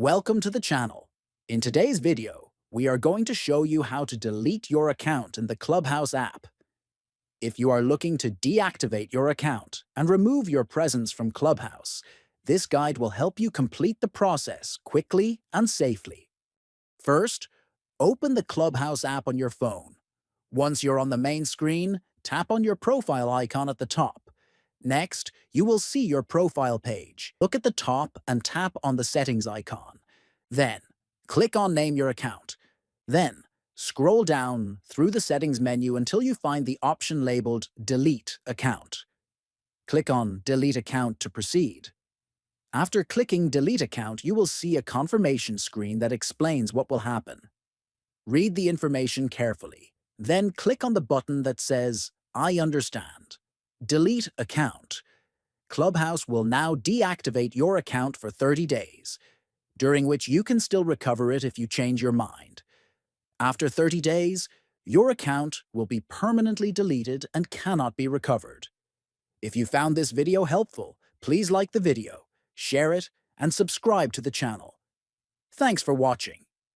Welcome to the channel. In today's video, we are going to show you how to delete your account in the Clubhouse app. If you are looking to deactivate your account and remove your presence from Clubhouse, this guide will help you complete the process quickly and safely. First, open the Clubhouse app on your phone. Once you're on the main screen, tap on your profile icon at the top. Next, you will see your profile page. Look at the top and tap on the settings icon. Then, click on Name Your Account. Then, scroll down through the settings menu until you find the option labeled Delete Account. Click on Delete Account to proceed. After clicking Delete Account, you will see a confirmation screen that explains what will happen. Read the information carefully. Then click on the button that says, I understand. Delete account. Clubhouse will now deactivate your account for 30 days, during which you can still recover it if you change your mind. After 30 days, your account will be permanently deleted and cannot be recovered. If you found this video helpful, please like the video, share it, and subscribe to the channel. Thanks for watching.